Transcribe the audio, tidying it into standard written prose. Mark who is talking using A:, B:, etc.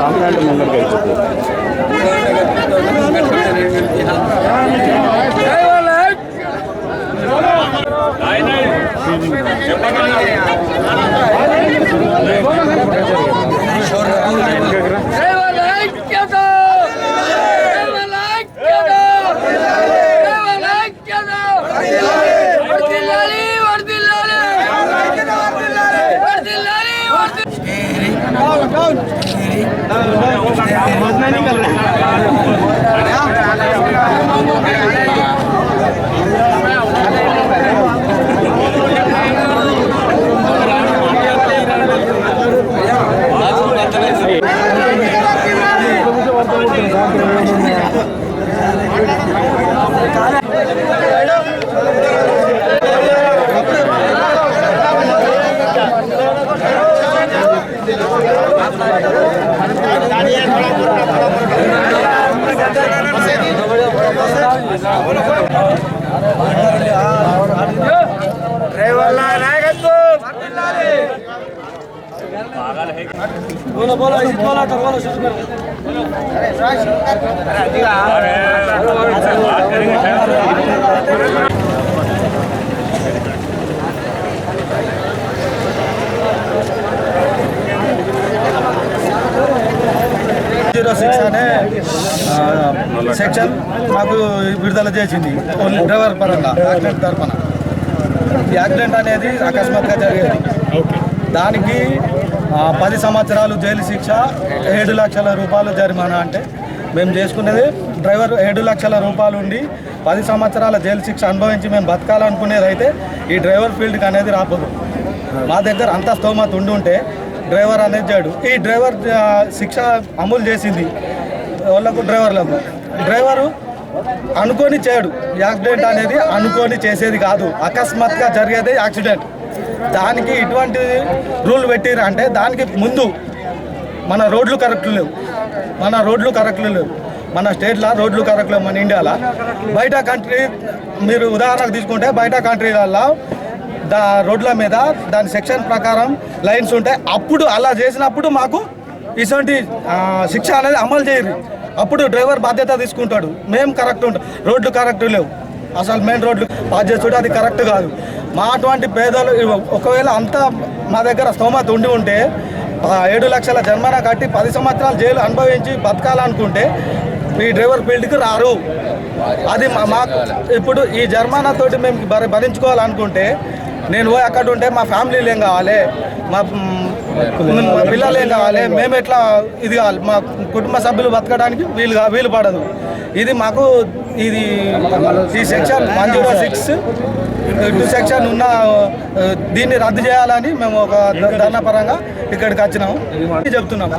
A: Complaint ముందరికి వెళ్ళిపోతుంది.
B: అనే సెక్షన్ మాకు విడుదల చేసింది డ్రైవర్ పరంగా యాక్సిడెంట్ తరఫున. ఈ యాక్సిడెంట్ అనేది అకస్మాత్తుగా జరిగేది. దానికి 10 సంవత్సరాలు జైలు శిక్ష, 7 లక్షల రూపాయలు జరిమానా. అంటే మేము చేసుకునేది డ్రైవర్ 7 లక్షల రూపాయలు ఉండి 10 సంవత్సరాల జైలు శిక్ష అనుభవించి మేము బతకాలనుకునేది అయితే ఈ డ్రైవర్ ఫీల్డ్కి అనేది రాపోదు. మా దగ్గర అంత స్తోమత ఉండి డ్రైవర్ అనేది చేయడు. ఈ డ్రైవర్ శిక్ష అమలు చేసింది వాళ్ళకు, డ్రైవర్లకు. డ్రైవరు అనుకొని చేయడు. యాక్సిడెంట్ అనేది అనుకొని చేసేది కాదు, అకస్మాత్తుగా జరిగేది యాక్సిడెంట్. దానికి ఇటువంటి రూల్ పెట్టిరు అంటే దానికి ముందు మన రోడ్లు కరెక్ట్ లేవు. మన స్టేట్లో రోడ్లు కరెక్ట్ లేవు. మన ఇండియాలో బయట కంట్రీ మీరు ఉదాహరణకు తీసుకుంటే బయట కంట్రీలలో రోడ్ల మీద దాని సెక్షన్ ప్రకారం లైన్స్ ఉంటాయి. అప్పుడు అలా చేసినప్పుడు మాకు ఇటువంటి శిక్ష అనేది అమలు చేయరు. అప్పుడు డ్రైవర్ బాధ్యత తీసుకుంటాడు. మేము కరెక్ట్ ఉంటాం. రోడ్లు కరెక్ట్ లేవు, అసలు మెయిన్ రోడ్లు పాస్ చేస్తుంటే అది కరెక్ట్ కాదు. మా అటువంటి పేదలు ఒకవేళ అంతా మా దగ్గర స్తోమత ఉంటే 7 లక్షల జరిమానా కట్టి 10 సంవత్సరాలు జైలు అనుభవించి బతకాలనుకుంటే ఈ డ్రైవర్ ఫీల్డ్కి రారు. అది మాకు ఇప్పుడు ఈ జరిమానాతోటి మేము భరించుకోవాలనుకుంటే నేను పోయి అక్కడ ఉంటే మా ఫ్యామిలీలు ఏం కావాలి, మా పిల్లలు ఏం కావాలి, మేము ఎట్లా ఇది కావాలి, మా కుటుంబ సభ్యులు బతకడానికి వీలు పడదు. ఇది మాకు ఈ సెక్షన్ 106 సెక్షన్ ఉన్న దీన్ని రద్దు చేయాలని మేము ఒక ధర్నా పరంగా ఇక్కడికి వచ్చినాము చెప్తున్నాము.